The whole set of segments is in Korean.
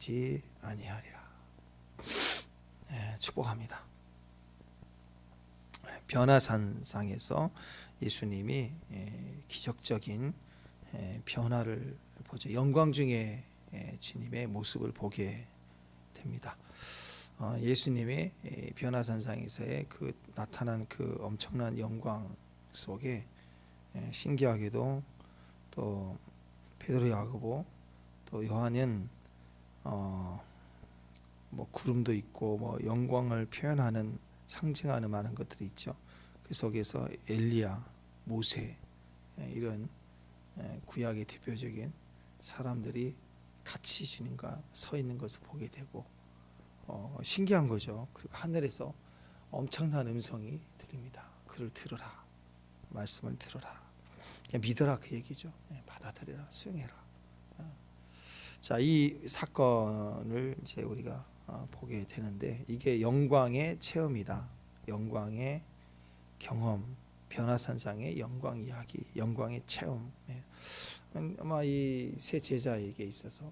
되지 아니하리라. 축복합니다. 변화산상에서 예수님이 기적적인 변화를 보죠. 영광 중에 주님의 모습을 보게 됩니다. 예수님의 변화산상에서의 그 나타난 그 엄청난 영광 속에 신기하게도 또 베드로, 야고보, 또 요한은 뭐 구름도 있고 뭐 영광을 표현하는 상징하는 많은 것들이 있죠. 그 속에서 엘리야, 모세 이런 구약의 대표적인 사람들이 같이 주님과 서 있는 것을 보게 되고 신기한 거죠. 그리고 하늘에서 엄청난 음성이 들립니다. 그를 들으라, 말씀을 들으라, 그냥 믿어라, 그 얘기죠. 받아들여라, 수용해라. 자, 이 사건을 이제 우리가 보게 되는데 이게 영광의 체험이다. 영광의 경험, 변화산상의 영광 이야기, 영광의 체험. 아마 이 세 제자에게 있어서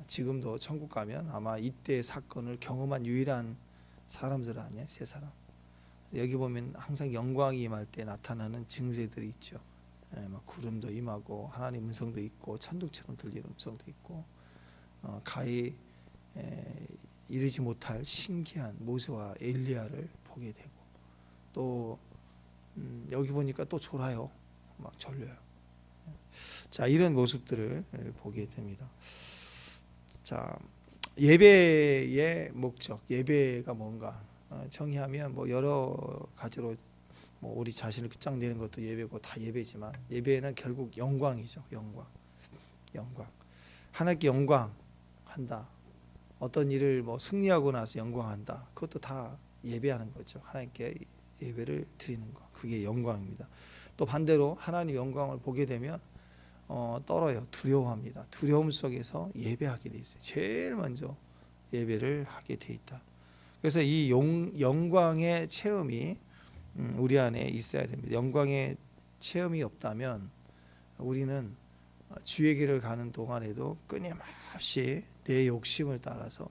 지금도 천국 가면 아마 이때 사건을 경험한 유일한 사람들 아니야, 세 사람. 여기 보면 항상 영광이 임할 때 나타나는 증세들이 있죠. 막 구름도 임하고 하나님 음성도 있고 천둥처럼 들리는 음성도 있고 가히 이르지 못할 신기한 모세와 엘리야를 보게 되고 또 여기 보니까 또 졸아요. 막 졸려요. 자, 이런 모습들을 보게 됩니다. 자, 예배의 목적, 예배가 뭔가 정의하면 뭐 여러 가지로 뭐 우리 자신을 끝장내는 것도 예배고 다 예배지만 예배는 결국 영광이죠. 영광. 하나님께 영광한다. 어떤 일을 뭐 승리하고 나서 영광한다. 그것도 다 예배하는 거죠. 하나님께 예배를 드리는 것. 그게 영광입니다. 또 반대로 하나님 영광을 보게 되면 떨어요. 두려워합니다. 두려움 속에서 예배하게 돼 있어요. 제일 먼저 예배를 하게 돼 있다. 그래서 이 영광의 체험이 우리 안에 있어야 됩니다. 영광의 체험이 없다면 우리는 주의 길을 가는 동안에도 끊임없이 내 욕심을 따라서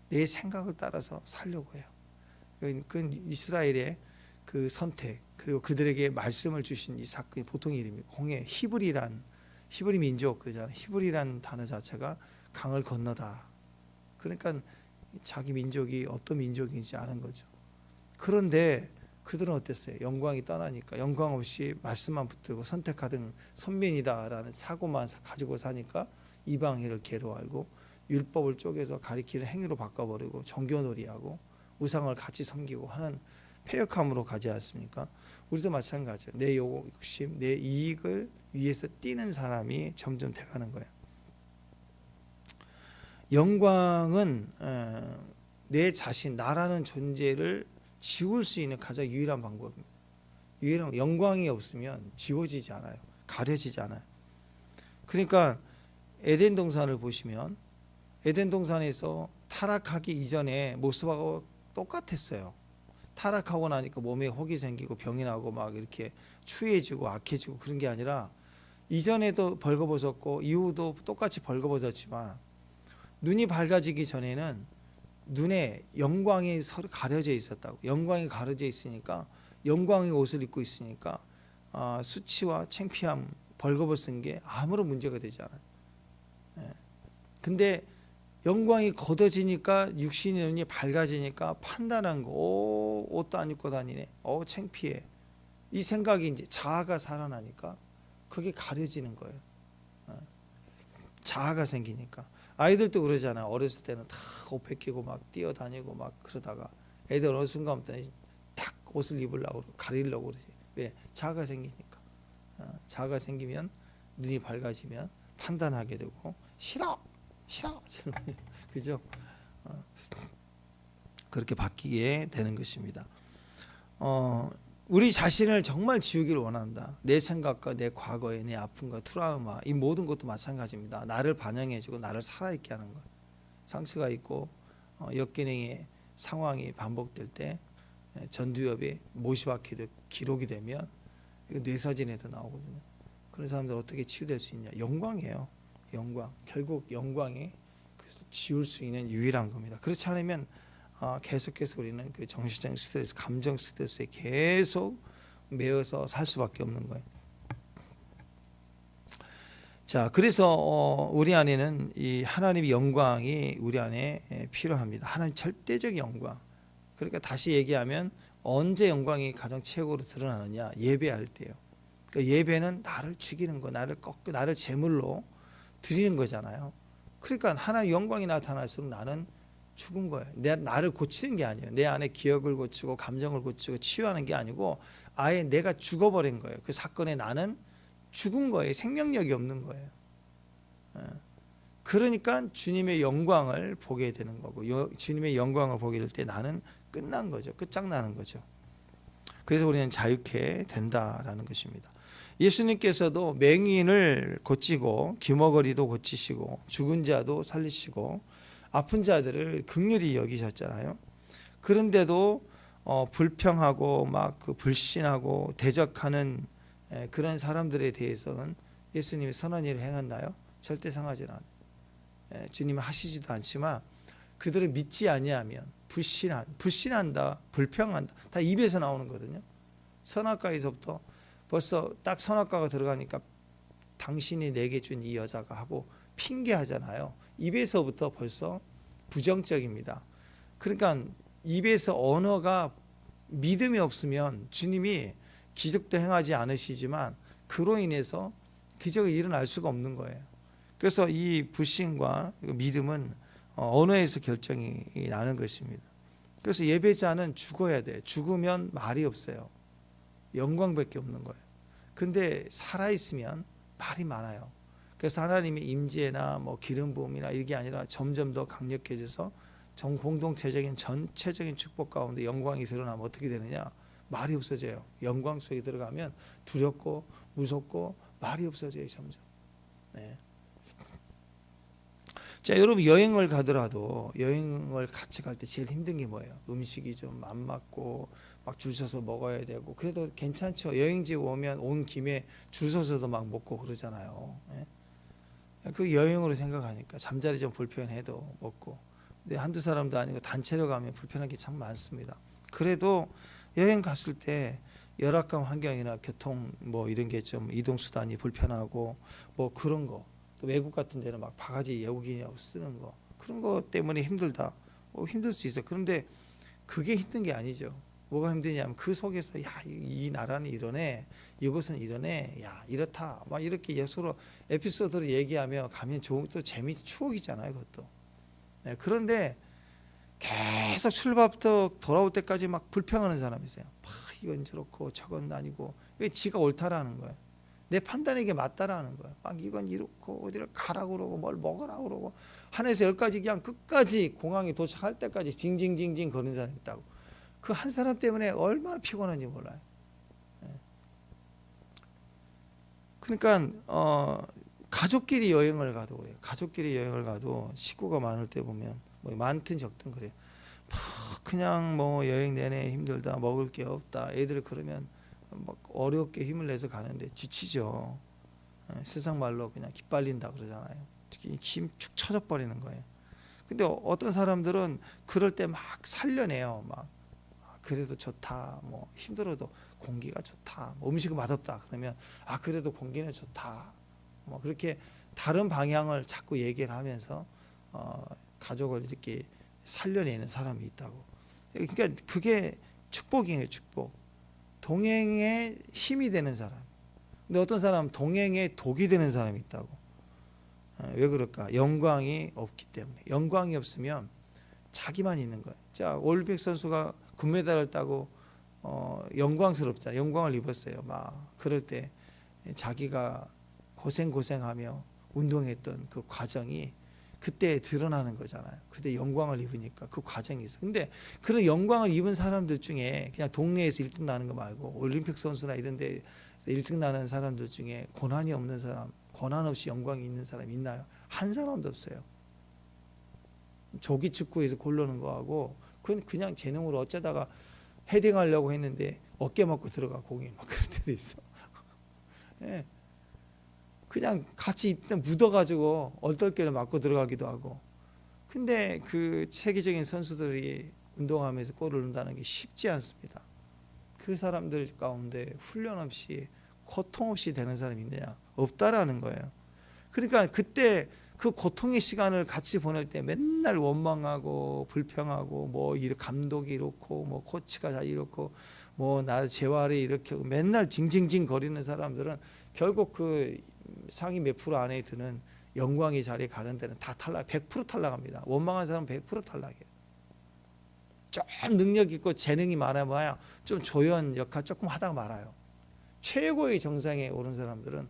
내 생각을 따라서 살려고 해요. 그 이스라엘의 그 선택 그리고 그들에게 말씀을 주신 이 사건이 보통 일입니까? 홍해 히브리 민족 그러잖아요. 히브리란 단어 자체가 강을 건너다. 그러니까 자기 민족이 어떤 민족인지 아는 거죠. 그런데 그들은 어땠어요? 영광이 떠나니까 영광 없이 말씀만 붙들고 선택하던 선민이다라는 사고만 가지고 사니까 이방인을 개로 알고 율법을 쪼개서 가리키는 행위로 바꿔버리고 종교놀이하고 우상을 같이 섬기고 하는 패역함으로 가지 않습니까? 우리도 마찬가지예요. 내 욕심, 내 이익을 위해서 뛰는 사람이 점점 돼가는 거예요. 영광은 내 자신, 나라는 존재를 지울 수 있는 가장 유일한 방법입니다. 유일한 영광이 없으면 지워지지 않아요. 가려지지 않아요. 그러니까 에덴 동산을 보시면 에덴 동산에서 타락하기 이전에 모습하고 똑같았어요. 타락하고 나니까 몸에 혹이 생기고 병이 나고 막 이렇게 추해지고 악해지고 그런 게 아니라 이전에도 벌거벗었고 이후도 똑같이 벌거벗었지만 눈이 밝아지기 전에는 눈에 영광이 서로 가려져 있었다고. 영광이 가려져 있으니까 영광의 옷을 입고 있으니까 수치와 창피함, 벌거벗은 게 아무런 문제가 되지 않아요. 근데 영광이 걷어지니까 육신의 눈이 밝아지니까 판단한 거, 옷도 안 입고 다니네, 창피해. 이 생각이 이제 자아가 살아나니까 그게 가려지는 거예요. 자아가 생기니까. 아이들도 그러잖아. 어렸을 때는 다 옷 벗기고 막 뛰어다니고 막 그러다가 애들 어느 순간부터 딱 옷을 입으려고 가리려고 그러지. 왜? 자아가 생기니까. 자아가 생기면 눈이 밝아지면 판단하게 되고 싫어 그죠? 그렇게 바뀌게 되는 것입니다. 우리 자신을 정말 지우기를 원한다. 내 생각과 내 과거의 내 아픔과 트라우마 이 모든 것도 마찬가지입니다. 나를 반영해주고 나를 살아있게 하는 것. 상처가 있고 역기능의 상황이 반복될 때 전두엽에 못이 박히듯 기록이 되면 이거 뇌사진에도 나오거든요. 그런 사람들 어떻게 치유될 수 있냐? 영광이에요. 영광. 결국 영광이 그 지울 수 있는 유일한 겁니다. 그렇지 않으면 계속해서 우리는 그 정신적 스트레스, 감정 스트레스에 계속 매여서 살 수밖에 없는 거예요. 자, 그래서 우리 안에는 이 하나님의 영광이 우리 안에 필요합니다. 하나님 절대적 영광. 그러니까 다시 얘기하면 언제 영광이 가장 최고로 드러나느냐? 예배할 때요. 그러니까 예배는 나를 죽이는 거, 나를 꺾고 나를 제물로 드리는 거잖아요. 그러니까 하나님 영광이 나타날수록 나는 죽은 거예요. 나를 고치는 게 아니에요. 내 안에 기억을 고치고 감정을 고치고 치유하는 게 아니고 아예 내가 죽어버린 거예요. 그 사건에 나는 죽은 거예요. 생명력이 없는 거예요. 그러니까 주님의 영광을 보게 되는 거고, 주님의 영광을 보게 될 때 나는 끝난 거죠. 끝장나는 거죠. 그래서 우리는 자유케 된다라는 것입니다. 예수님께서도 맹인을 고치고 귀머거리도 고치시고 죽은 자도 살리시고 아픈 자들을 긍휼히 여기셨잖아요. 그런데도 불평하고 막 그 불신하고 대적하는 그런 사람들에 대해서는 예수님이 선한 일을 행했나요? 절대 상하지는 않아요. 주님은 하시지도 않지만 그들을 믿지 아니하면 불신한다, 불평한다, 다 입에서 나오는 거거든요. 선악과에서부터 벌써 딱 선악과가 들어가니까 당신이 내게 준 이 여자가 하고 핑계하잖아요. 입에서부터 벌써 부정적입니다. 그러니까 입에서 언어가 믿음이 없으면 주님이 기적도 행하지 않으시지만 그로 인해서 기적이 일어날 수가 없는 거예요. 그래서 이 불신과 믿음은 언어에서 결정이 나는 것입니다. 그래서 예배자는 죽어야 돼. 죽으면 말이 없어요. 영광밖에 없는 거예요. 근데 살아있으면 말이 많아요. 그래서 하나님의 임재나 뭐 기름 부음이나 이게 아니라 점점 더 강력해져서 공동체적인 전체적인 축복 가운데 영광이 드러나면 어떻게 되느냐? 말이 없어져요. 영광 속에 들어가면 두렵고 무섭고 말이 없어져요. 점점. 네. 자, 여러분 여행을 가더라도 여행을 같이 갈 때 제일 힘든 게 뭐예요? 음식이 좀 안 맞고 막 줄 서서 먹어야 되고 그래도 괜찮죠. 여행지 오면 온 김에 줄 서서도 막 먹고 그러잖아요. 네? 그 여행으로 생각하니까 잠자리 좀 불편해도 먹고. 근데 한두 사람도 아니고 단체로 가면 불편한 게 참 많습니다. 그래도 여행 갔을 때 열악한 환경이나 교통 뭐 이런 게 좀 이동 수단이 불편하고 뭐 그런 거. 또 외국 같은 데는 막 바가지 외국인이라고 쓰는 거 그런 거 때문에 힘들다. 힘들 수 있어요. 그런데 그게 힘든 게 아니죠. 뭐가 힘드냐면 그 속에서 야, 이 나라는 이러네, 이곳은 이러네, 야 이렇다, 막 이렇게 서로 에피소드를 얘기하며 가면 좋은 또 재미있는 추억이잖아요, 그것도. 네, 그런데 계속 출발부터 돌아올 때까지 막 불평하는 사람이 있어요. 이건 저렇고 저건 아니고 왜 지가 옳다라는 거예요. 내 판단이 이게 맞다라는 거예요. 막 이건 이렇고 어디를 가라고 그러고 뭘 먹으라고 그러고 하나에서 열까지 그냥 끝까지 공항에 도착할 때까지 징징징징 거리는 사람이 있다고. 그 한 사람 때문에 얼마나 피곤한지 몰라요. 그러니까 가족끼리 여행을 가도 그래요. 가족끼리 여행을 가도 식구가 많을 때 보면 뭐 많든 적든 그래요. 그냥 뭐 여행 내내 힘들다, 먹을 게 없다. 애들 그러면 막 어렵게 힘을 내서 가는데 지치죠. 세상 말로 그냥 기빨린다 그러잖아요. 힘 축 처져 버리는 거예요. 근데 어떤 사람들은 그럴 때 막 살려내요. 막 그래도 좋다. 뭐 힘들어도 공기가 좋다. 뭐 음식은 맛없다. 그러면 그래도 공기는 좋다. 뭐 그렇게 다른 방향을 자꾸 얘기를 하면서 가족을 이렇게 살려내는 사람이 있다고. 그러니까 그게 축복이에요. 축복. 동행에 힘이 되는 사람. 근데 어떤 사람은 동행에 독이 되는 사람이 있다고. 왜 그럴까? 영광이 없기 때문에. 영광이 없으면 자기만 있는 거예요. 자, 올림픽 선수가 금메달을 따고 영광스럽잖아요. 영광을 입었어요. 막 그럴 때 자기가 고생하며 운동했던 그 과정이 그때 드러나는 거잖아요. 그때 영광을 입으니까 그 과정이 있어. 근데 그런 영광을 입은 사람들 중에 그냥 동네에서 1등 나는 거 말고 올림픽 선수나 이런 데서 1등 나는 사람들 중에 고난이 없는 사람, 고난 없이 영광이 있는 사람 있나요? 한 사람도 없어요. 조기 축구에서 고르는 거하고 그건 그냥 재능으로 어쩌다가 헤딩하려고 했는데 어깨 맞고 들어가 공이 막 그럴 때도 있어. 예. 그냥 같이 있던 묻어가지고 얼떨결에 맞고 들어가기도 하고 근데 그 세계적인 선수들이 운동하면서 골을 넣는다는 게 쉽지 않습니다. 그 사람들 가운데 훈련 없이 고통 없이 되는 사람이 있느냐? 없다라는 거예요. 그러니까 그때 그 고통의 시간을 같이 보낼 때 맨날 원망하고 불평하고 뭐 감독이 이렇고 뭐 코치가 다 이렇고 뭐 나 재활이 이렇게 하고 맨날 징징징 거리는 사람들은 결국 그 상위 몇 프로 안에 드는 영광의 자리에 가는 데는 다 탈락, 100% 탈락합니다. 원망한 사람은 100% 탈락이에요. 좀 능력 있고 재능이 많아봐야 좀 조연 역할 조금 하다가 말아요. 최고의 정상에 오른 사람들은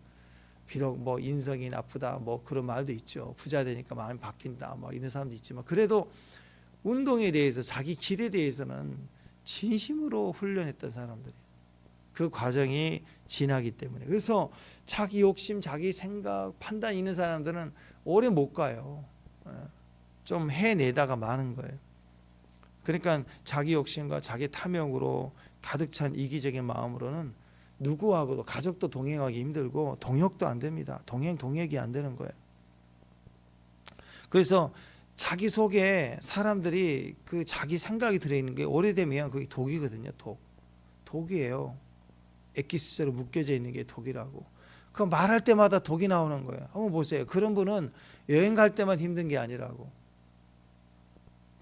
비록 뭐 인성이 나쁘다 뭐 그런 말도 있죠. 부자 되니까 마음이 바뀐다 뭐 이런 사람도 있지만 그래도 운동에 대해서 자기 길에 대해서는 진심으로 훈련했던 사람들이에요. 그 과정이 지나기 때문에. 그래서 자기 욕심, 자기 생각, 판단 있는 사람들은 오래 못 가요. 좀 해내다가 마는 거예요. 그러니까 자기 욕심과 자기 탐욕으로 가득 찬 이기적인 마음으로는 누구하고도 가족도 동행하기 힘들고 동역도 안 됩니다. 동행이 안 되는 거예요. 그래서 자기 속에 사람들이 그 자기 생각이 들어있는 게 오래되면 그게 독이거든요. 독이에요. 엑기스처럼 묶여져 있는 게 독이라고. 그 말할 때마다 독이 나오는 거예요. 한번 보세요. 그런 분은 여행 갈 때만 힘든 게 아니라고.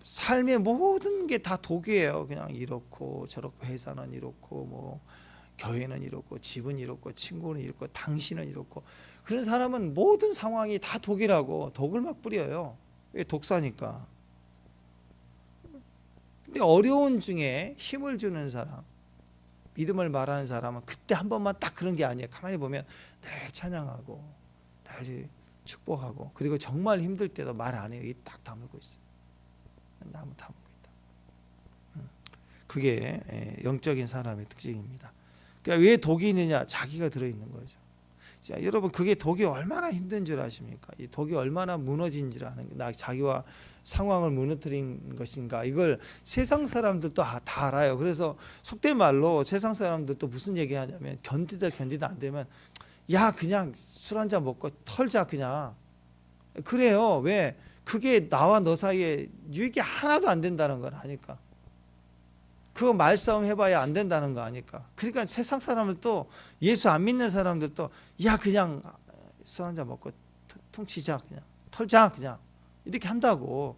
삶의 모든 게 다 독이에요. 그냥 이렇고 저렇고 회사는 이렇고 뭐 교회는 이렇고 집은 이렇고 친구는 이렇고 당신은 이렇고 그런 사람은 모든 상황이 다 독이라고 독을 막 뿌려요. 왜? 독사니까. 근데 어려운 중에 힘을 주는 사람, 믿음을 말하는 사람은 그때 한 번만 딱 그런 게 아니에요. 가만히 보면 늘 찬양하고 늘 축복하고 그리고 정말 힘들 때도 말 안 해요. 입 딱 다물고 있어요. 나무 다물고 있다. 그게 영적인 사람의 특징입니다. 그러니까 왜 독이 있느냐? 자기가 들어있는 거죠. 자, 여러분 그게 독이 얼마나 힘든 줄 아십니까? 이 독이 얼마나 무너진 줄 아는 나 자기와 상황을 무너뜨린 것인가 이걸 세상 사람들도 다 알아요. 그래서 속된 말로 세상 사람들도 무슨 얘기하냐면 견디다 안 되면 야 그냥 술 한잔 먹고 털자 그냥 그래요. 왜? 그게 나와 너 사이에 유익이 하나도 안 된다는 걸 아니까. 그거 말싸움 해봐야 안 된다는 거 아니까. 그러니까 세상 사람들도 예수 안 믿는 사람들도 야 그냥 술 한잔 먹고 퉁치자 그냥 털자 그냥 이렇게 한다고.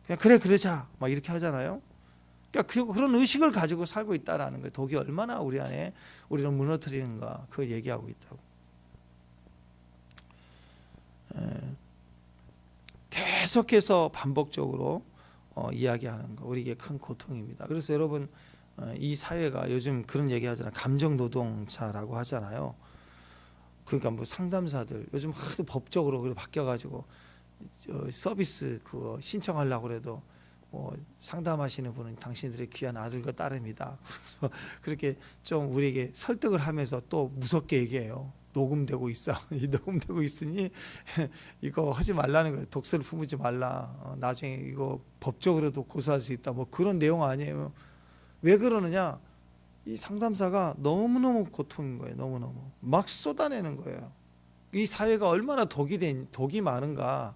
그냥 그래 그러자 막 이렇게 하잖아요. 그러니까 그런 의식을 가지고 살고 있다라는 거예요. 독이 얼마나 우리 안에 우리를 무너뜨리는가 그걸 얘기하고 있다고. 계속해서 반복적으로 이야기하는 거 우리에게 큰 고통입니다. 그래서 여러분 이 사회가 요즘 그런 얘기 하잖아요. 감정 노동자라고 하잖아요. 그러니까 뭐 상담사들 요즘 하도 법적으로 그래 바뀌어가지고 서비스 그거 신청하려고 그래도 뭐 상담하시는 분은 당신들의 귀한 아들과 딸입니다. 그래서 그렇게 좀 우리에게 설득을 하면서 또 무섭게 얘기해요. 녹음되고 있어. 녹음되고 있으니 이거 하지 말라는 거예요. 독서를 품지 말라. 나중에 이거 법적으로도 고소할 수 있다. 뭐 그런 내용 아니에요. 왜 그러느냐? 이 상담사가 너무너무 고통인 거예요. 너무너무 막 쏟아내는 거예요. 이 사회가 얼마나 독이 많은가.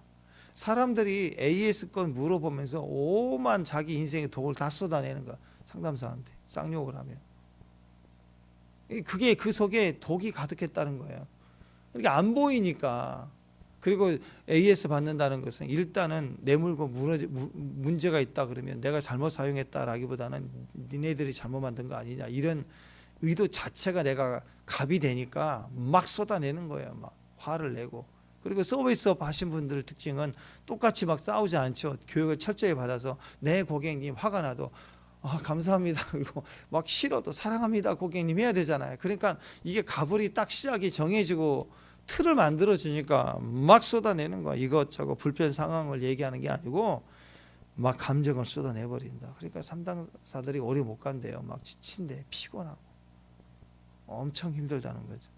사람들이 AS 건 물어보면서 오만 자기 인생의 독을 다 쏟아내는 거야. 상담사한테 쌍욕을 하면. 그게 그 속에 독이 가득했다는 거예요. 그러니까 안 보이니까. 그리고 AS 받는다는 것은 일단은 내 물건 문제가 있다 그러면 내가 잘못 사용했다라기보다는 니네들이 잘못 만든 거 아니냐 이런 의도 자체가 내가 갑이 되니까 막 쏟아내는 거예요. 막 화를 내고. 그리고 서비스업 하신 분들 특징은 똑같이 막 싸우지 않죠. 교육을 철저히 받아서 내 고객님 화가 나도 감사합니다. 그리고 막 싫어도 사랑합니다. 고객님 해야 되잖아요. 그러니까 이게 가불이 딱 시작이 정해지고 틀을 만들어 주니까 막 쏟아내는 거야. 이것저것 불편 상황을 얘기하는 게 아니고 막 감정을 쏟아내 버린다. 그러니까 상담사들이 오래 못 간대요. 막 지친대, 피곤하고 엄청 힘들다는 거죠.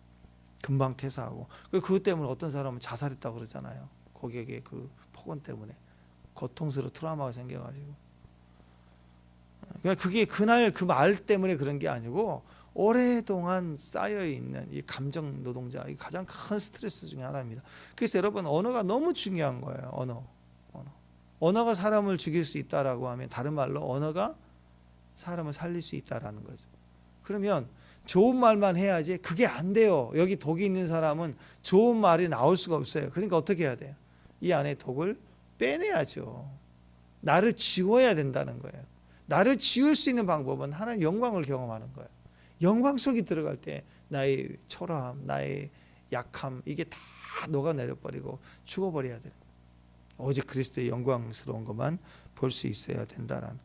금방 퇴사하고 그것 때문에 어떤 사람은 자살했다고 그러잖아요. 고객의 그 폭언 때문에 고통스러운 트라우마가 생겨가지고. 그러니까 그게 그날 그 말 때문에 그런 게 아니고 오랫동안 쌓여 있는 이 감정 노동자 이 가장 큰 스트레스 중에 하나입니다. 그래서 여러분 언어가 너무 중요한 거예요. 언어. 언어가 사람을 죽일 수 있다라고 하면 다른 말로 언어가 사람을 살릴 수 있다라는 거죠. 그러면 좋은 말만 해야지 그게 안 돼요. 여기 독이 있는 사람은 좋은 말이 나올 수가 없어요. 그러니까 어떻게 해야 돼요? 이 안에 독을 빼내야죠. 나를 지워야 된다는 거예요. 나를 지울 수 있는 방법은 하나님 영광을 경험하는 거예요. 영광 속에 들어갈 때 나의 초라함, 나의 약함 이게 다 녹아내려버리고 죽어버려야 돼요. 오직 그리스도의 영광스러운 것만 볼 수 있어야 된다라는.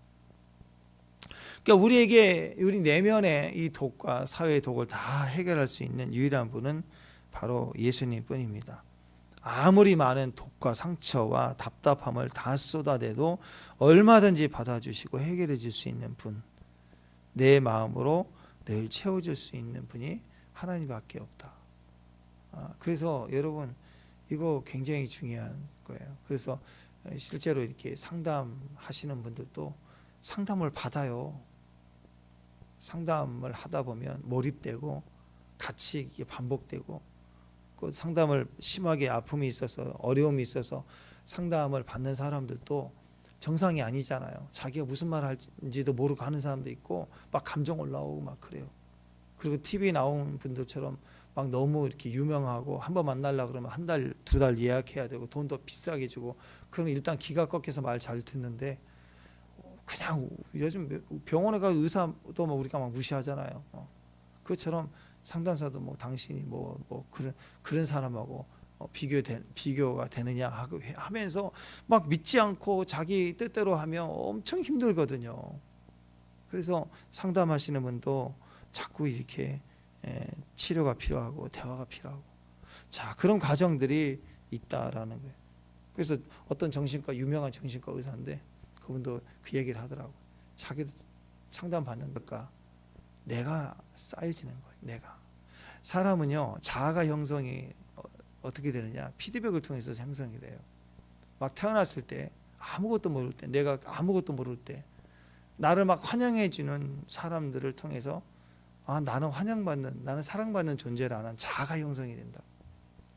그러니까 우리 내면의 이 독과 사회의 독을 다 해결할 수 있는 유일한 분은 바로 예수님 뿐입니다. 아무리 많은 독과 상처와 답답함을 다 쏟아내도 얼마든지 받아주시고 해결해 줄 수 있는 분, 내 마음으로 늘 채워줄 수 있는 분이 하나님밖에 없다. 그래서 여러분 이거 굉장히 중요한 거예요. 그래서 실제로 이렇게 상담하시는 분들도 상담을 받아요. 상담을 하다 보면 몰입되고 같이 이게 반복되고, 그 상담을 심하게 아픔이 있어서 어려움이 있어서 상담을 받는 사람들도 정상이 아니잖아요. 자기가 무슨 말 할지도 모르고 하는 사람도 있고 막 감정 올라오고 막 그래요. 그리고 TV 나온 분들처럼 막 너무 이렇게 유명하고 한번 만나려고 그러면 한 달, 두 달 예약해야 되고 돈도 비싸게 주고, 그러면 일단 기가 꺾여서 말 잘 듣는데 그냥 요즘 병원에 가 의사도 뭐 우리가 막 무시하잖아요. 그것처럼 상담사도 뭐 당신이 뭐 그런 사람하고 비교가 되느냐 하면서 막 믿지 않고 자기 뜻대로 하면 엄청 힘들거든요. 그래서 상담하시는 분도 자꾸 이렇게 치료가 필요하고 대화가 필요하고, 자 그런 과정들이 있다라는 거예요. 그래서 어떤 유명한 정신과 의사인데 그분도 그 얘기를 하더라고. 자기도 상담 받는 걸까? 내가 쌓여지는 거예요. 내가. 사람은요 자아가 형성이 어떻게 되느냐, 피드백을 통해서 형성이 돼요. 막 태어났을 때 아무것도 모를 때, 내가 아무것도 모를 때 나를 막 환영해 주는 사람들을 통해서 나는 환영받는, 나는 사랑받는 존재라는 자아가 형성이 된다.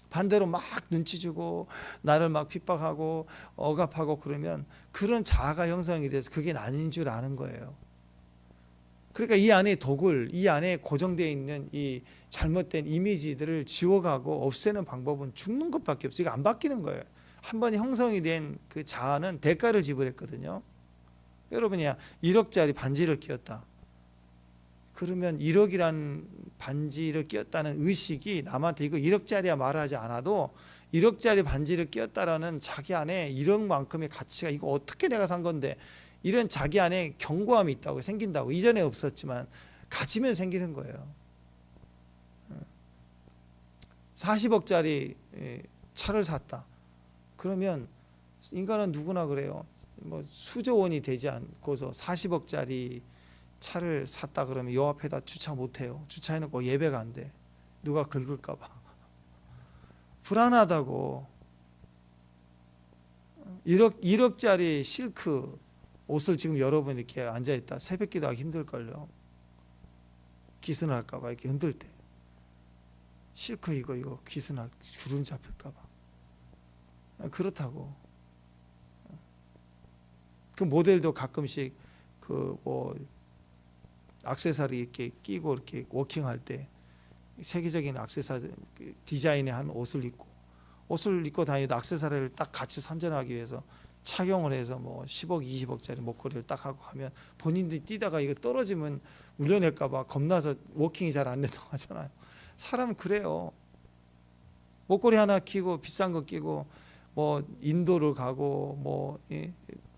반대로 막 눈치 주고 나를 막 핍박하고 억압하고 그러면 그런 자아가 형성이 돼서 그게 아닌 줄 아는 거예요. 그러니까 이 안에 독을, 이 안에 고정되어 있는 이 잘못된 이미지들을 지워가고 없애는 방법은 죽는 것밖에 없어요. 이거 안 바뀌는 거예요. 한 번 형성이 된 그 자아는 대가를 지불했거든요. 여러분이 1억짜리 반지를 끼웠다. 그러면 1억이라는 반지를 끼웠다는 의식이 남한테 이거 1억짜리야 말하지 않아도 1억짜리 반지를 끼웠다라는 자기 안에 1억만큼의 가치가, 이거 어떻게 내가 산 건데, 이런 자기 안에 견고함이 있다고 생긴다고. 이전에 없었지만 가지면 생기는 거예요. 40억짜리 차를 샀다. 그러면 인간은 누구나 그래요. 뭐 수조 원이 되지 않고서 40억짜리 차를 샀다 그러면 요 앞에다 주차 못해요. 주차해놓고 예배가 안 돼. 누가 긁을까 봐. 불안하다고. 1억짜리 실크 옷을 지금 여러분 이렇게 앉아있다 새벽기도 하기 힘들걸요. 기스날까 봐 이렇게 흔들 때. 실크 이거 기스나 주름 잡힐까 봐. 그렇다고. 그 모델도 가끔씩 액세서리 이렇게 끼고 이렇게 워킹할 때 세계적인 액세서리 디자인의 한 옷을 입고 다니도 액세서리를 딱 같이 선전하기 위해서 착용을 해서 뭐 10억, 20억짜리 목걸이를 딱 하고 가면 본인들이 뛰다가 이거 떨어지면 울려낼까 봐 겁나서 워킹이 잘 안 된다고 하잖아요. 사람은 그래요. 목걸이 하나 끼고 비싼 거 끼고 뭐 인도를 가고 뭐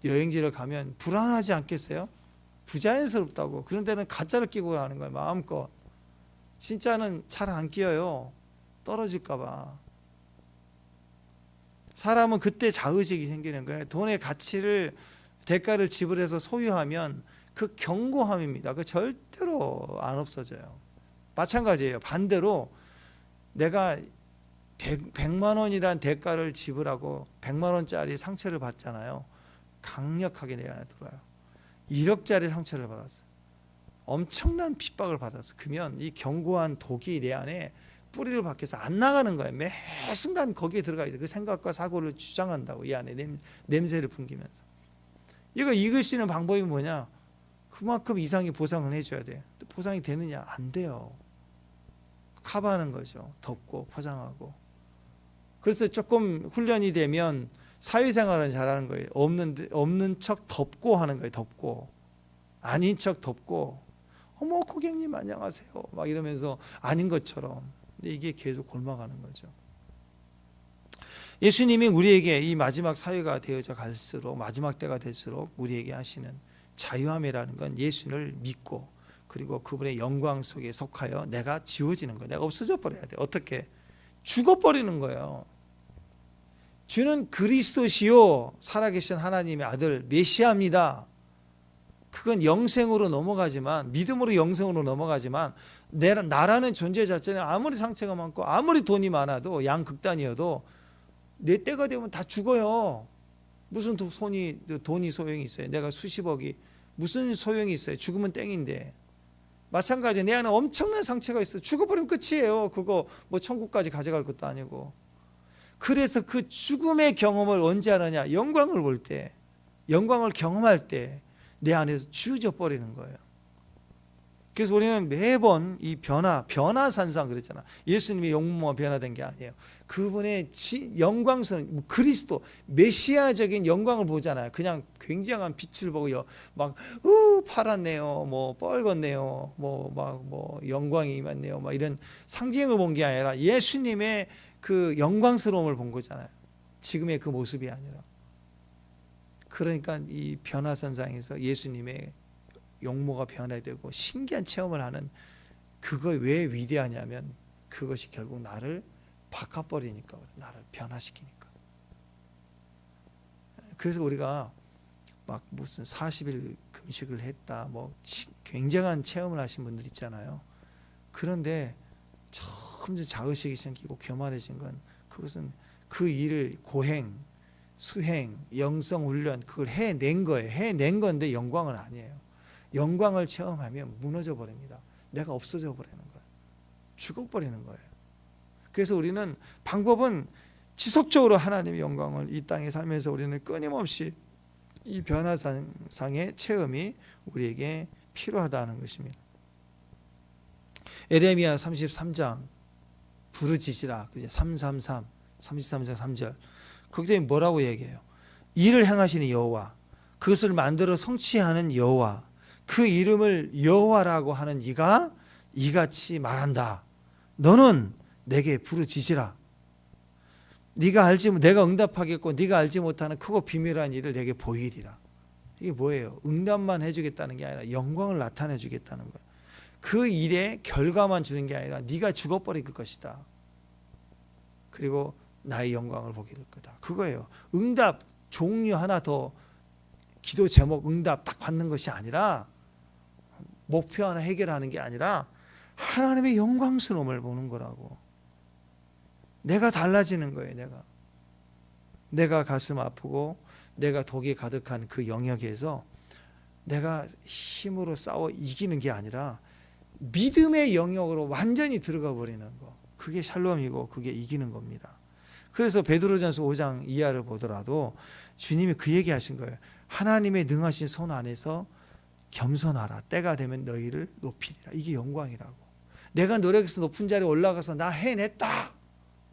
여행지를 가면 불안하지 않겠어요? 부자연스럽다고. 그런 데는 가짜를 끼고 가는 거예요. 마음껏. 진짜는 잘 안 끼어요. 떨어질까 봐. 사람은 그때 자의식이 생기는 거예요. 돈의 가치를, 대가를 지불해서 소유하면 그 견고함입니다. 그 절대로 안 없어져요. 마찬가지예요. 반대로 내가 100만 원이란 대가를 지불하고 100만 원짜리 상처를 받잖아요. 강력하게 내 안에 들어와요. 1억짜리 상처를 받았어요. 엄청난 핍박을 받았어요. 그러면 이 견고한 독이 내 안에 뿌리를 박혀서 안 나가는 거예요. 매 순간 거기에 들어가 있어요. 그 생각과 사고를 주장한다고, 이 안에 냄새를 풍기면서. 이길 수 있는 방법이 뭐냐? 그만큼 이상의 보상을 해줘야 돼. 보상이 되느냐? 안 돼요. 커버하는 거죠. 덮고 포장하고. 그래서 조금 훈련이 되면 사회생활은 잘하는 거예요. 없는 척 덮고 하는 거예요. 덮고. 아닌 척 덮고. 어머, 고객님 안녕하세요. 막 이러면서 아닌 것처럼. 근데 이게 계속 골마가는 거죠. 예수님이 우리에게 이 마지막 사회가 되어져 갈수록, 마지막 때가 될수록 우리에게 하시는 자유함이라는 건 예수를 믿고, 그리고 그분의 영광 속에 속하여 내가 지워지는 거예요. 내가 없어져 버려야 돼요. 어떻게? 죽어버리는 거예요. 주는 그리스도시요 살아계신 하나님의 아들 메시아입니다. 그건 영생으로 넘어가지만, 믿음으로 영생으로 넘어가지만, 나라는 존재 자체는 아무리 상처가 많고 아무리 돈이 많아도, 양극단이어도 내 때가 되면 다 죽어요. 무슨 돈이 소용이 있어요? 내가 수십억이 무슨 소용이 있어요? 죽으면 땡인데. 마찬가지로 내 안에 엄청난 상처가 있어요. 죽어버리면 끝이에요. 그거 뭐 천국까지 가져갈 것도 아니고. 그래서 그 죽음의 경험을 언제 하느냐? 영광을 볼 때, 영광을 경험할 때 내 안에서 지워져 버리는 거예요. 그래서 우리는 매번 이 변화산상 그랬잖아. 예수님이 용모가 변화된 게 아니에요. 그분의 영광스러운 그리스도 메시아적인 영광을 보잖아요. 그냥 굉장한 빛을 보고 막 파랗네요, 뭐 뻘겋네요, 뭐 영광이 임했네요, 막 이런 상징을 본 게 아니라 예수님의 그 영광스러움을 본 거잖아요. 지금의 그 모습이 아니라. 그러니까 이 변화산상에서 예수님의 용모가 변화되고 신기한 체험을 하는, 그거 왜 위대하냐면 그것이 결국 나를 바꿔버리니까, 나를 변화시키니까. 그래서 우리가 막 무슨 40일 금식을 했다, 뭐 굉장한 체험을 하신 분들 있잖아요. 그런데 점점 자의식이 생기고 교만해진 건, 그것은 그 일을 고행, 수행, 영성훈련, 그걸 해낸 거예요. 해낸 건데 영광은 아니에요. 영광을 체험하면 무너져 버립니다. 내가 없어져 버리는 거예요. 죽어버리는 거예요. 그래서 우리는 방법은 지속적으로 하나님의 영광을 이 땅에 살면서 우리는 끊임없이 이 변화상의 체험이 우리에게 필요하다는 것입니다. 에레미야 33장 부르짖으라, 333, 33장 3절. 거기에 뭐라고 얘기해요? 일을 행하시는 여호와, 그것을 만들어 성취하는 여호와, 그 이름을 여호와라고 하는 이가 이같이 말한다. 너는 내게 부르짖으라. 내가 응답하겠고 네가 알지 못하는 크고 비밀한 일을 내게 보이리라. 이게 뭐예요? 응답만 해주겠다는 게 아니라 영광을 나타내 주겠다는 거예요. 그 일의 결과만 주는 게 아니라 네가 죽어버릴 것이다. 그리고 나의 영광을 보게 될 거다. 그거예요. 응답 종류 하나 더, 기도 제목 응답 딱 받는 것이 아니라, 목표 하나 해결하는 게 아니라 하나님의 영광스러움을 보는 거라고. 내가 달라지는 거예요. 내가 가슴 아프고 내가 독이 가득한 그 영역에서 내가 힘으로 싸워 이기는 게 아니라 믿음의 영역으로 완전히 들어가 버리는 거. 그게 샬롬이고 그게 이기는 겁니다. 그래서 베드로전서 5장 이하를 보더라도 주님이 그 얘기 하신 거예요. 하나님의 능하신 손 안에서 겸손하라. 때가 되면 너희를 높이리라. 이게 영광이라고. 내가 노력해서 높은 자리에 올라가서 나 해냈다,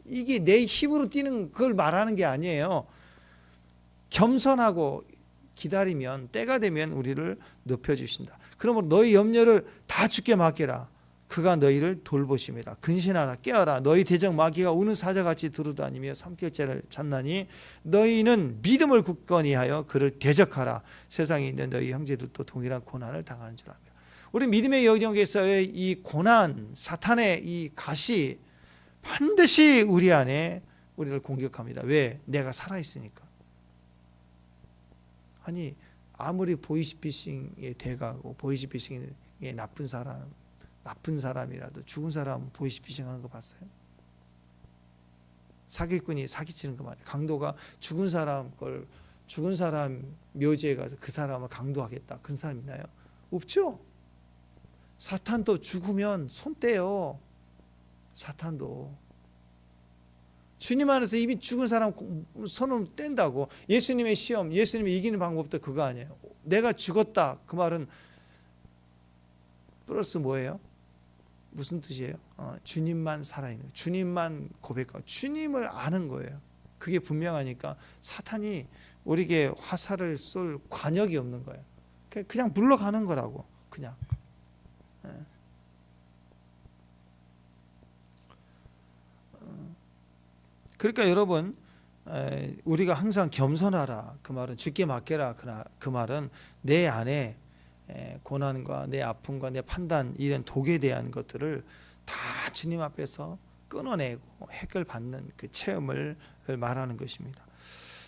이게 내 힘으로 뛰는 걸 말하는 게 아니에요. 겸손하고 기다리면 때가 되면 우리를 높여주신다. 그러므로 너희 염려를 다 주께 맡겨라. 그가 너희를 돌보심이라. 근신하라, 깨어라. 너희 대적 마귀가 우는 사자같이 두루다니며 삼킬째를 찾나니 너희는 믿음을 굳건히 하여 그를 대적하라. 세상에 있는 너희 형제들도 동일한 고난을 당하는 줄 압니다. 우리 믿음의 영역에서의 이 고난, 사탄의 이 가시 반드시 우리 안에 우리를 공격합니다. 왜? 내가 살아있으니까. 아니, 아무리 보이스피싱의 대가고 보이스피싱의 나쁜 사람이라도 죽은 사람 보이스피싱하는 거 봤어요? 사기꾼이 사기치는 거 맞아요. 강도가 죽은 사람 묘지에 가서 그 사람을 강도하겠다, 그런 사람 있나요? 없죠. 사탄도 죽으면 손 떼요. 사탄도. 주님 안에서 이미 죽은 사람 손을 뗀다고. 예수님의 시험, 예수님이 이기는 방법도 그거 아니에요. 내가 죽었다. 그 말은 플러스 뭐예요? 무슨 뜻이에요? 주님만 살아있는 거예요. 주님만 고백하고 주님을 아는 거예요. 그게 분명하니까 사탄이 우리에게 화살을 쏠 관역이 없는 거예요. 그냥 물러가는 거라고. 그냥. 그러니까 여러분, 우리가 항상 겸손하라. 그 말은 주께 맡겨라. 그 말은 내 안에 고난과 내 아픔과 내 판단, 이런 독에 대한 것들을 다 주님 앞에서 끊어내고 해결받는 그 체험을 말하는 것입니다.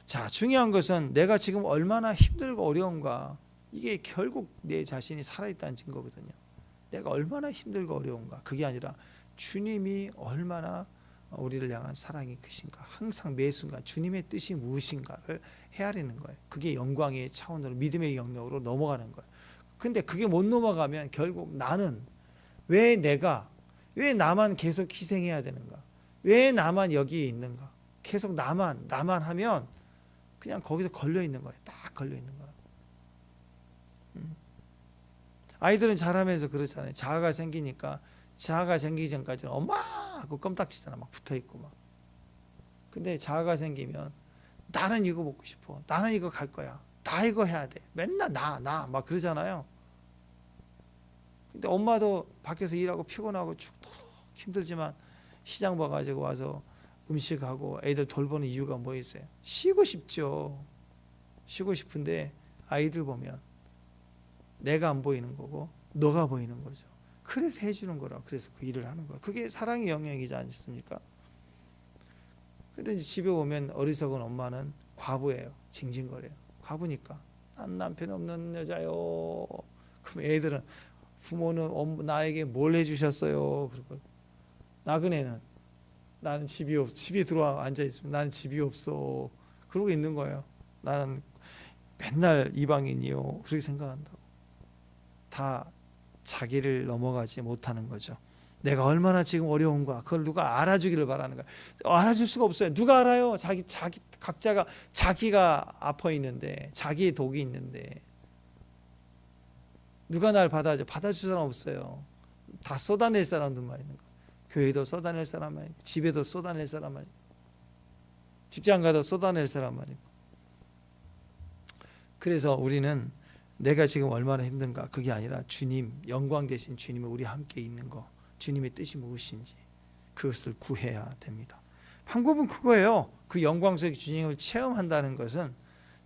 자, 중요한 것은 내가 지금 얼마나 힘들고 어려운가. 이게 결국 내 자신이 살아있다는 증거거든요. 내가 얼마나 힘들고 어려운가. 그게 아니라 주님이 얼마나 우리를 향한 사랑이 크신가. 항상 매 순간 주님의 뜻이 무엇인가를 헤아리는 거예요. 그게 영광의 차원으로, 믿음의 영역으로 넘어가는 거예요. 근데 그게 못 넘어가면 결국 나는 왜 나만 계속 희생해야 되는가? 왜 나만 여기에 있는가? 계속 나만 하면 그냥 거기서 걸려 있는 거예요. 딱 걸려 있는 거라. 아이들은 자라면서 그렇잖아요. 자아가 생기기 전까지는 엄마 하고 껌딱지잖아. 막 붙어 있고 막. 근데 자아가 생기면 나는 이거 먹고 싶어. 나는 이거 갈 거야. 나 이거 해야 돼. 맨날 나 막 그러잖아요. 근데 엄마도 밖에서 일하고 피곤하고 죽도록 힘들지만 시장 봐가지고 와서 음식하고 애들 돌보는 이유가 뭐 있어요? 쉬고 싶죠. 쉬고 싶은데 아이들 보면 내가 안 보이는 거고 너가 보이는 거죠. 그래서 해주는 거라. 그래서 그 일을 하는 거라. 그게 사랑의 영역이지 않습니까? 근데 이제 집에 오면 어리석은 엄마는 과부예요. 징징거려요. 과부니까 난 남편 없는 여자요. 그럼 애들은 부모는 나에게 뭘 해주셨어요? 그리고 나그네는 나는 집에 들어와 앉아 있으면 나는 집이 없어. 그러고 있는 거예요. 나는 맨날 이방인이요. 그렇게 생각한다고. 다 자기를 넘어가지 못하는 거죠. 내가 얼마나 지금 어려운가. 그걸 누가 알아주기를 바라는 거야. 알아줄 수가 없어요. 누가 알아요? 각자가 자기가 아파 있는데, 자기의 독이 있는데 누가 날 받아줄 사람 없어요. 다 쏟아낼 사람들만 있는 거야. 교회도 쏟아낼 사람만 있고, 집에도 쏟아낼 사람만 있고, 직장 가도 쏟아낼 사람만 있고. 그래서 우리는 내가 지금 얼마나 힘든가, 그게 아니라 주님, 영광 되신 주님이 우리 함께 있는 거, 주님의 뜻이 무엇인지 그것을 구해야 됩니다. 방법은 그거예요. 그 영광 속의 주님을 체험한다는 것은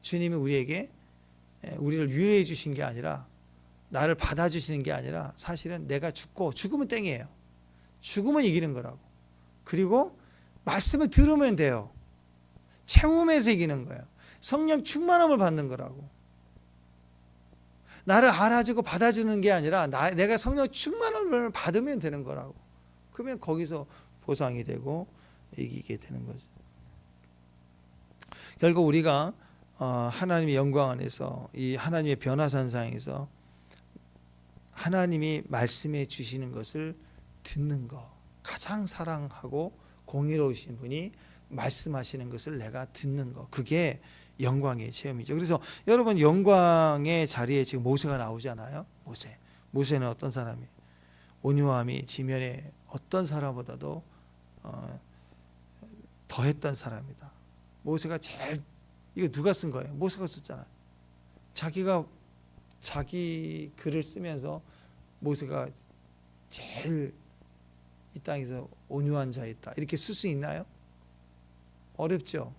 주님이 우리를 위로해 주신 게 아니라, 나를 받아주시는 게 아니라, 사실은 내가 죽으면 땡이에요. 죽으면 이기는 거라고. 그리고 말씀을 들으면 돼요. 체험에서 이기는 거예요. 성령 충만함을 받는 거라고. 나를 알아주고 받아주는 게 아니라 내가 성령 충만함을 받으면 되는 거라고. 그러면 거기서 보상이 되고 이기게 되는 거죠. 결국 우리가 하나님의 영광 안에서, 이 하나님의 변화산상에서 하나님이 말씀해 주시는 것을 듣는 거, 가장 사랑하고 공의로우신 분이 말씀하시는 것을 내가 듣는 거, 그게 영광의 체험이죠. 그래서 여러분, 영광의 자리에 지금 모세가 나오잖아요. 모세는 어떤 사람이에요? 온유함이 지면에 어떤 사람보다도 더했던 사람이다. 모세가 제일, 이거 누가 쓴 거예요? 모세가 썼잖아요. 자기 글을 쓰면서 모세가 제일 이 땅에서 온유한 자였다, 이렇게 쓸 수 있나요? 어렵죠.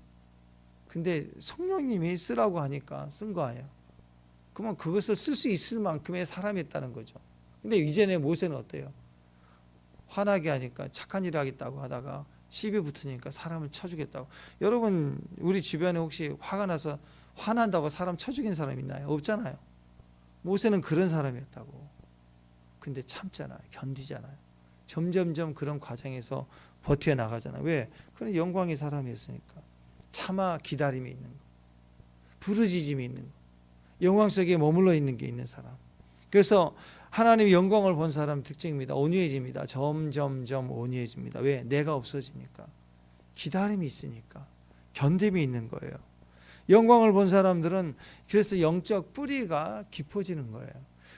근데 성령님이 쓰라고 하니까 쓴 거 아니에요. 그러면 그것을 쓸 수 있을 만큼의 사람이었다는 거죠. 근데 이전에 모세는 어때요? 화나게 하니까, 착한 일을 하겠다고 하다가 시비 붙으니까 사람을 쳐주겠다고. 여러분, 우리 주변에 혹시 화가 나서 화난다고 사람 쳐 죽인 사람 있나요? 없잖아요. 모세는 그런 사람이었다고. 근데 참잖아요. 견디잖아요. 점점점 그런 과정에서 버텨나가잖아요. 왜? 그런 영광의 사람이었으니까. 참아 기다림이 있는 거, 부르짖음이 있는 거, 영광 속에 머물러 있는 게 있는 사람. 그래서 하나님의 영광을 본 사람 특징입니다. 온유해집니다. 점점점 온유해집니다. 왜? 내가 없어지니까. 기다림이 있으니까. 견딤이 있는 거예요. 영광을 본 사람들은 그래서 영적 뿌리가 깊어지는 거예요.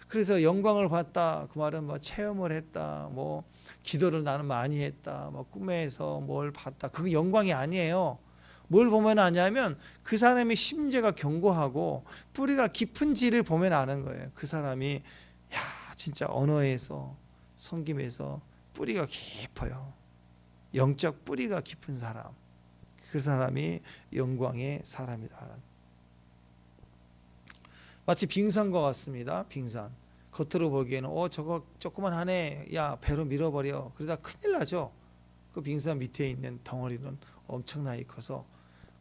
그래서 영광을 봤다 그 말은 뭐 체험을 했다, 뭐 기도를 나는 많이 했다, 뭐 꿈에서 뭘 봤다, 그거 영광이 아니에요. 뭘 보면 아냐면 그 사람의 심재가 견고하고 뿌리가 깊은지를 보면 아는 거예요. 그 사람이 진짜 언어에서 섬김에서 뿌리가 깊어요. 영적 뿌리가 깊은 사람, 그 사람이 영광의 사람이다. 마치 빙산과 같습니다. 빙산. 겉으로 보기에는 저거 조그만 하네, 야 배로 밀어버려, 그러다 큰일 나죠. 그 빙산 밑에 있는 덩어리는 엄청나게 커서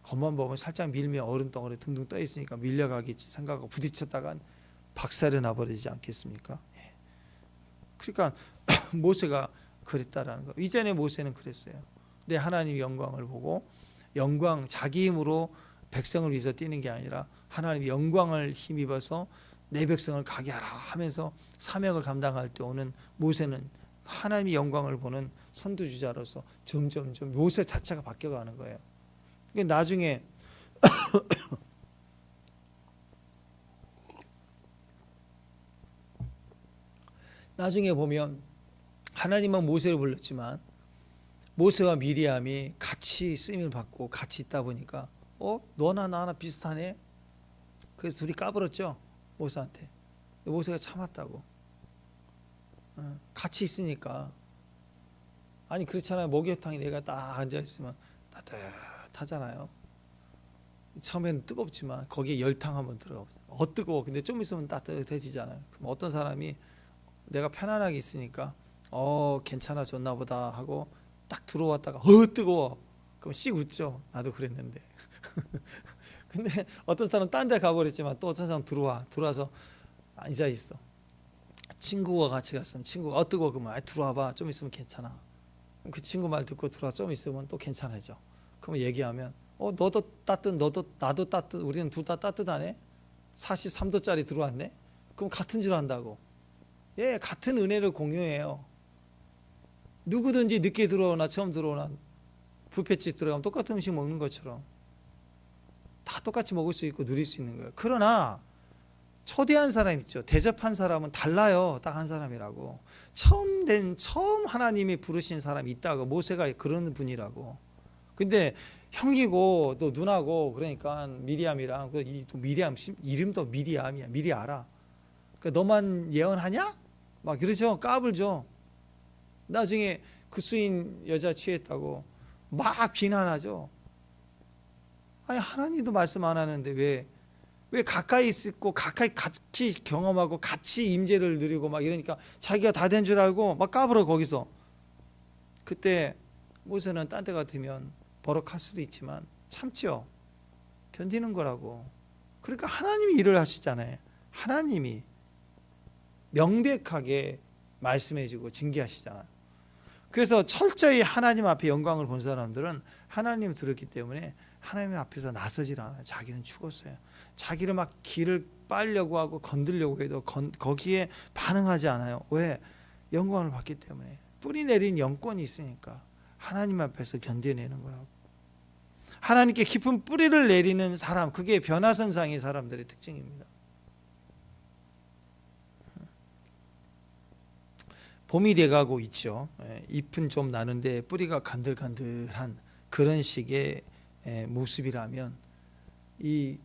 겉만 보면 살짝 밀면 얼음 덩어리 둥둥 떠 있으니까 밀려가겠지 생각하고 부딪혔다간 박살이 나버리지 않겠습니까? 그러니까 모세가 그랬다라는 거. 이전에 모세는 그랬어요. 내 하나님의 영광을 보고, 영광 자기 힘으로 백성을 위해서 뛰는 게 아니라 하나님의 영광을 힘입어서 내 백성을 가게 하라 하면서 사명을 감당할 때 오는 모세는 하나님의 영광을 보는 선두주자로서 점점점 모세 자체가 바뀌어가는 거예요. 그러니까 나중에 보면 하나님은 모세를 불렀지만 모세와 미리암이 같이 쓰임을 받고 같이 있다 보니까 너나 나나 비슷하네. 그래서 둘이 까불었죠, 모세한테. 모세가 참았다고. 같이 있으니까. 아니 그렇잖아요. 목욕탕에 내가 딱 앉아있으면 따뜻하잖아요. 처음에는 뜨겁지만 거기에 열탕 한번 들어가보세요. 뜨거워. 근데 좀 있으면 따뜻해지잖아요. 그럼 어떤 사람이 내가 편안하게 있으니까 괜찮아 졌나 보다 하고 딱 들어왔다가 뜨거워. 그럼 씩 웃죠. 나도 그랬는데. 근데 어떤 사람은 딴 데 가버렸지만 또 어떤 사람 들어와서 앉아있어. 친구와 같이 갔으면 친구가 뜨거워 그러면 들어와봐, 좀 있으면 괜찮아. 그 친구 말 듣고 들어와 좀 있으면 또 괜찮아져. 그러면 얘기하면 너도 나도 따뜻, 우리는 둘 다 따뜻하네. 43도짜리 들어왔네. 그럼 같은 줄 안다고. 같은 은혜를 공유해요. 누구든지 늦게 들어오나 처음 들어오나 뷔페집 들어가면 똑같은 음식 먹는 것처럼 다 똑같이 먹을 수 있고 누릴 수 있는 거예요. 그러나 초대한 사람 있죠. 대접한 사람은 달라요. 딱 한 사람이라고. 처음 하나님이 부르신 사람이 있다고. 모세가 그런 분이라고. 근데 형이고 또 누나고 그러니까 미리암이랑 미리암 이름도 미리암이야. 미리 알아. 그러니까 너만 예언하냐? 막 그러죠. 까불죠. 나중에 그 수인 여자 취했다고 막 비난하죠. 아니 하나님도 말씀 안 하는데 왜 가까이 있고 가까이 같이 경험하고 같이 임재를 누리고 막 이러니까 자기가 다 된 줄 알고 막 까불어 거기서. 그때 모세는 딴 데 같으면 버럭할 수도 있지만 참죠. 견디는 거라고. 그러니까 하나님이 일을 하시잖아요. 하나님이 명백하게 말씀해주고 징계하시잖아요. 그래서 철저히 하나님 앞에 영광을 본 사람들은 하나님을 들었기 때문에 하나님 앞에서 나서질 않아요. 자기는 죽었어요. 자기를 막 길을 빨려고 하고 건들려고 해도 거기에 반응하지 않아요. 왜? 영광을 받기 때문에. 뿌리 내린 영권이 있으니까 하나님 앞에서 견뎌내는 거라고. 하나님께 깊은 뿌리를 내리는 사람, 그게 변화선상의 사람들의 특징입니다. 봄이 돼가고 있죠. 잎은 좀 나는데 뿌리가 간들간들한 그런 식의 모습이라면 이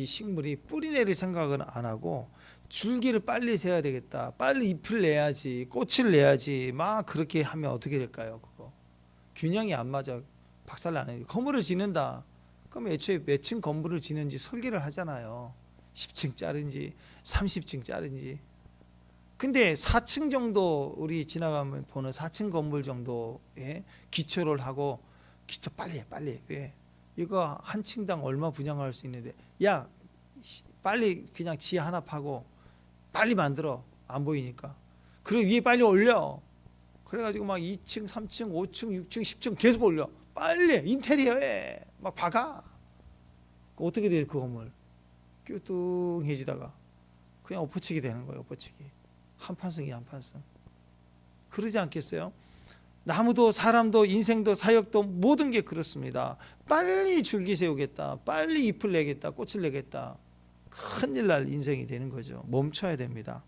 식물이 뿌리 내릴 생각은 안 하고 줄기를 빨리 세야 되겠다, 빨리 잎을 내야지, 꽃을 내야지, 막 그렇게 하면 어떻게 될까요? 그거 균형이 안 맞아. 박살나는. 건물을 짓는다 그럼 애초에 몇 층 건물을 짓는지 설계를 하잖아요. 10층짜리인지 30층짜리인지. 근데 4층 정도, 우리 지나가면 보는 4층 건물 정도에 기초를 하고, 기초 빨리 해. 왜? 이거 한 층당 얼마 분양할 수 있는데, 야 빨리 그냥 지하 하나 파고 빨리 만들어. 안 보이니까. 그리고 위에 빨리 올려. 그래가지고 막 2층 3층 5층 6층 10층 계속 올려. 빨리 인테리어에 막 박아. 어떻게 돼? 그 건물 뀨뚱해지다가 그냥 엎어치게 되는 거예요. 엎어치기. 한판승이 한판승. 그러지 않겠어요? 나무도 사람도 인생도 사역도 모든 게 그렇습니다. 빨리 줄기 세우겠다, 빨리 잎을 내겠다, 꽃을 내겠다, 큰일 날 인생이 되는 거죠. 멈춰야 됩니다.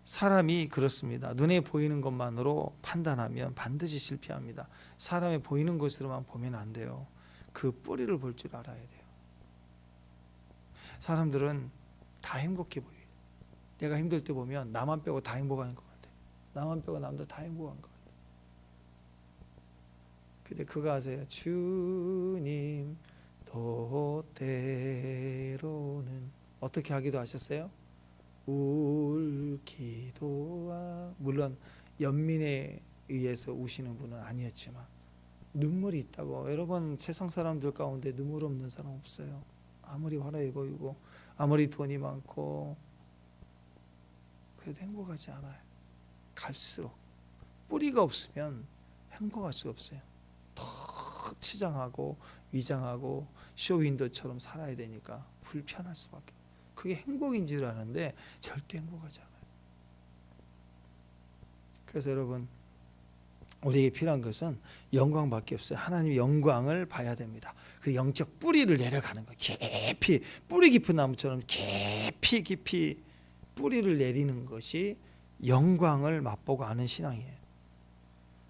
사람이 그렇습니다. 눈에 보이는 것만으로 판단하면 반드시 실패합니다. 사람의 보이는 것으로만 보면 안 돼요. 그 뿌리를 볼 줄 알아야 돼요. 사람들은 다 행복해 보여요. 내가 힘들 때 보면 나만 빼고 다 행복한 것 같아요. 나만 빼고 남들 다 행복한 것 같아요. 근데 그거 아세요? 주님 또 때로는 어떻게 하기도 하셨어요? 울기도 물론 연민에 의해서 우시는 분은 아니었지만 눈물이 있다고. 여러분, 세상 사람들 가운데 눈물 없는 사람 없어요. 아무리 화려해 보이고 아무리 돈이 많고 그래도 행복하지 않아요. 갈수록 뿌리가 없으면 행복할 수 없어요. 더 치장하고 위장하고 쇼윈도처럼 살아야 되니까 불편할 수밖에. 그게 행복인 줄 아는데 절대 행복하지 않아요. 그래서 여러분, 우리에게 필요한 것은 영광밖에 없어요. 하나님의 영광을 봐야 됩니다. 그 영적 뿌리를 내려가는 거예요. 깊이, 뿌리 깊은 나무처럼 깊이 뿌리를 내리는 것이 영광을 맛보고 아는 신앙이에요.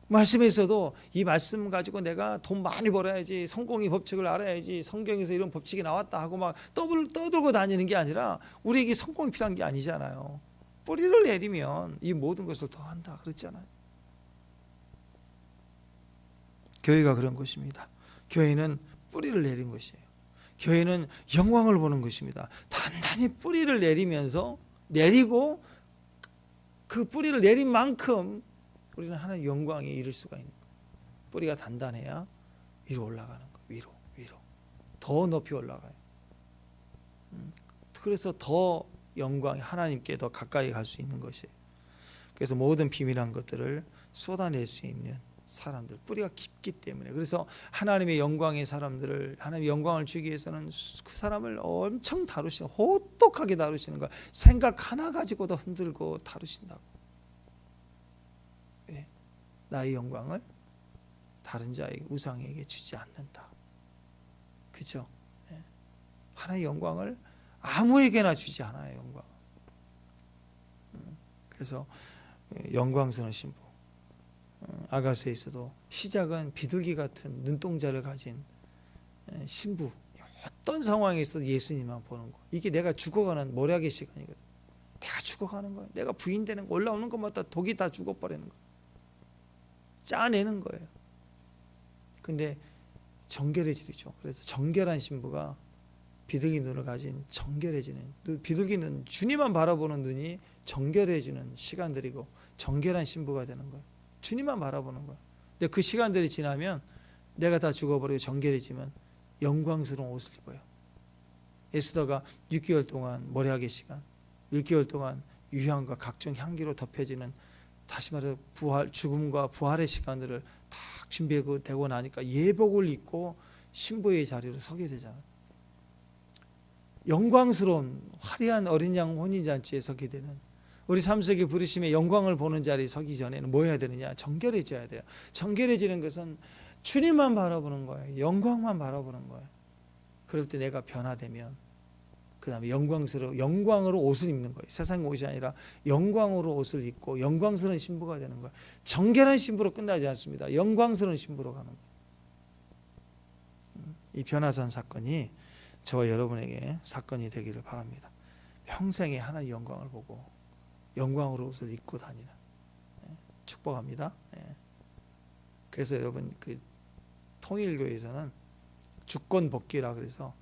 말씀에서도 이 말씀 가지고 내가 돈 많이 벌어야지, 성공의 법칙을 알아야지, 성경에서 이런 법칙이 나왔다 하고 막 떠들고 다니는 게 아니라 우리에게 성공이 필요한 게 아니잖아요. 뿌리를 내리면 이 모든 것을 더한다 그랬잖아요. 교회가 그런 것입니다. 교회는 뿌리를 내린 것이에요. 교회는 영광을 보는 것입니다. 단단히 뿌리를 내리고 그 뿌리를 내린 만큼 우리는 하나님의 영광에 이를 수가 있는 거예요. 뿌리가 단단해야 위로 올라가는 거예요. 위로 더 높이 올라가요. 그래서 더 영광이 하나님께 더 가까이 갈 수 있는 것이에요. 그래서 모든 비밀한 것들을 쏟아낼 수 있는 사람들, 뿌리가 깊기 때문에. 그래서 하나님의 영광의 사람들을, 하나님의 영광을 주기 위해서는 그 사람을 엄청 다루시는, 호떡하게 다루시는 거야. 생각 하나 가지고도 흔들고 다루신다고. 왜? 나의 영광을 다른 자에게, 우상에게 주지 않는다. 그렇죠? 하나님의 영광을 아무에게나 주지 않아요. 영광. 그래서 영광스러운 신부, 아가서에서도 시작은 비둘기 같은 눈동자를 가진 신부, 어떤 상황에서도 예수님만 보는 거. 이게 내가 죽어가는 모략의 시간이거든. 내가 죽어가는 거야. 내가 부인되는 거, 올라오는 것마다 독이 다 죽어버리는 거야. 짜내는 거예요. 근데 정결해지죠. 그래서 정결한 신부가 비둘기 눈을 가진 정결해지는, 비둘기 눈, 주님만 바라보는 눈이 정결해지는 시간들이고 정결한 신부가 되는 거예요. 주님만 바라보는 거예요. 근데 그 시간들이 지나면 내가 다 죽어버리고 정결해지면 영광스러운 옷을 입어요. 에스더가 6개월 동안 모략의 시간, 6개월 동안 유향과 각종 향기로 덮여지는, 다시 말해 부활, 죽음과 부활의 시간들을 딱 준비되고 나니까 예복을 입고 신부의 자리로 서게 되잖아요. 영광스러운 화려한 어린 양 혼인잔치에 서게 되는, 우리 삶 속에 부르심의 영광을 보는 자리에 서기 전에는 뭐 해야 되느냐? 정결해져야 돼요. 정결해지는 것은 주님만 바라보는 거예요. 영광만 바라보는 거예요. 그럴 때 내가 변화되면 그 다음에 영광으로 옷을 입는 거예요. 세상 옷이 아니라 영광으로 옷을 입고 영광스러운 신부가 되는 거예요. 정결한 신부로 끝나지 않습니다. 영광스러운 신부로 가는 거예요. 이 변화산 사건이 저와 여러분에게 사건이 되기를 바랍니다. 평생에 하나님의 영광을 보고 영광으로 옷을 입고 다니는, 축복합니다. 그래서 여러분, 그 통일교에서는 주권 복귀라 그래서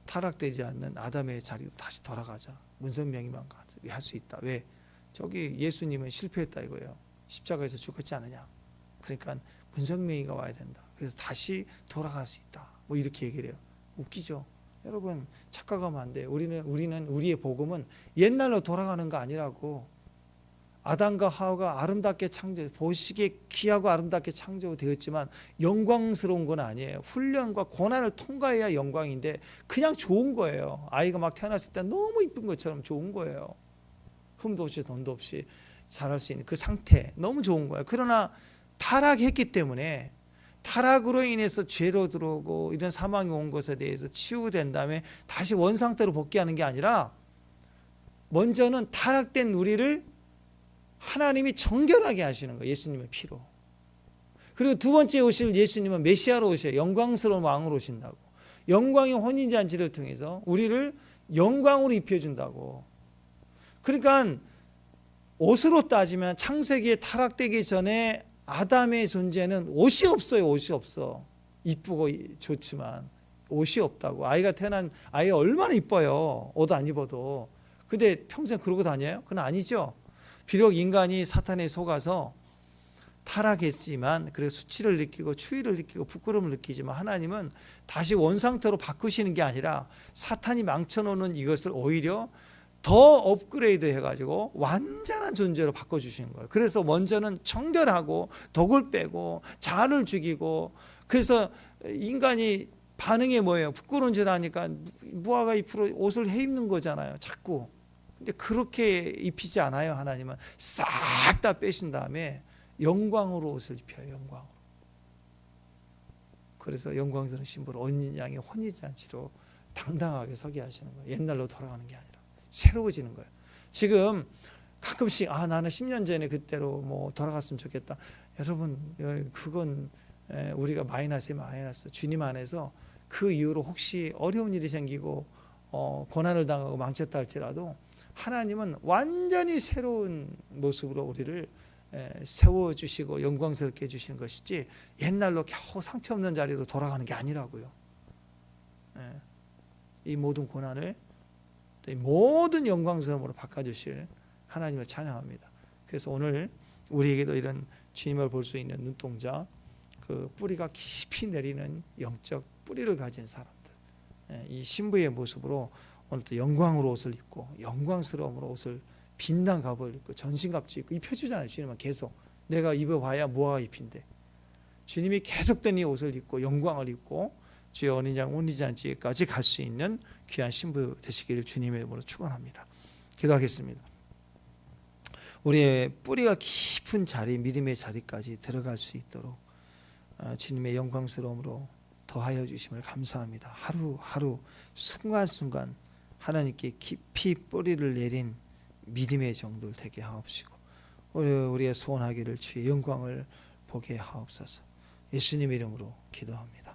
타락되지 않는 아담의 자리로 다시 돌아가자. 문선명이만 할 수 있다. 왜? 저기 예수님은 실패했다 이거예요. 십자가에서 죽었지 않느냐. 그러니까 문선명이가 와야 된다. 그래서 다시 돌아갈 수 있다. 뭐 이렇게 얘기를 해요. 웃기죠? 여러분, 착각하면 안 돼요. 우리는 우리의 복음은 옛날로 돌아가는 거 아니라고. 아담과 하와가 아름답게 보시기에 귀하고 아름답게 창조되었지만 영광스러운 건 아니에요. 훈련과 고난을 통과해야 영광인데 그냥 좋은 거예요. 아이가 막 태어났을 때 너무 이쁜 것처럼 좋은 거예요. 흠도 없이 돈도 없이 자랄 수 있는 그 상태 너무 좋은 거예요. 그러나 타락했기 때문에 타락으로 인해서 죄로 들어오고 이런 사망이 온 것에 대해서 치유가 된 다음에 다시 원상태로 복귀하는 게 아니라 먼저는 타락된 우리를 하나님이 정결하게 하시는 거예요. 예수님의 피로. 그리고 두 번째 오실 예수님은 메시아로 오셔요. 영광스러운 왕으로 오신다고. 영광의 혼인잔치를 통해서 우리를 영광으로 입혀준다고. 그러니까 옷으로 따지면 창세기에 타락되기 전에 아담의 존재는 옷이 없어요. 옷이 없어. 이쁘고 좋지만 옷이 없다고. 아이가 태어난 아이가 얼마나 이뻐요. 옷 안 입어도. 근데 평생 그러고 다녀요? 그건 아니죠. 비록 인간이 사탄에 속아서 타락했지만 그래서 수치를 느끼고 추위를 느끼고 부끄러움을 느끼지만 하나님은 다시 원상태로 바꾸시는 게 아니라 사탄이 망쳐놓는 이것을 오히려 더 업그레이드 해가지고 완전한 존재로 바꿔주시는 거예요. 그래서 먼저는 청결하고 독을 빼고 자아를 죽이고, 그래서 인간이 반응이 뭐예요? 부끄러운 짓을 하니까 무화과 잎으로 옷을 해입는 거잖아요. 자꾸. 근데 그렇게 입히지 않아요. 하나님은 싹 다 빼신 다음에 영광으로 옷을 입혀요. 영광으로. 그래서 영광스러운 신부로 어린 양의 혼인잔치로 당당하게 서게 하시는 거예요. 옛날로 돌아가는 게 아니라 새로워지는 거예요. 지금 가끔씩 나는 10년 전에 그때로 뭐 돌아갔으면 좋겠다. 여러분 그건 우리가 마이너스에 마이너스. 주님 안에서 그 이후로 혹시 어려운 일이 생기고 고난을 당하고 망쳤다 할지라도 하나님은 완전히 새로운 모습으로 우리를 세워주시고 영광스럽게 해주시는 것이지 옛날로 겨우 상처 없는 자리로 돌아가는 게 아니라고요. 이 모든 고난을 이 모든 영광스러움으로 바꿔주실 하나님을 찬양합니다. 그래서 오늘 우리에게도 이런 주님을 볼 수 있는 눈동자, 그 뿌리가 깊이 내리는 영적 뿌리를 가진 사람들, 이 신부의 모습으로 오늘 또 영광으로 옷을 입고 영광스러움으로 옷을 빛난 갑을 입고 전신갑주 입고 입혀주잖아요. 주님은 계속. 내가 입어봐야 무화과 잎인데 주님이 계속된 이 옷을 입고 영광을 입고 주의 어린 양 혼인잔치까지 갈 수 있는 귀한 신부 되시기를 주님의 이름으로 축원합니다. 기도하겠습니다. 우리의 뿌리가 깊은 자리, 믿음의 자리까지 들어갈 수 있도록 주님의 영광스러움으로 더하여 주심을 감사합니다. 하루하루 순간순간 하나님께 깊이 뿌리를 내린 믿음의 정도를 되게 하옵시고 우리의 소원하기를 주의 영광을 보게 하옵소서. 예수님 이름으로 기도합니다.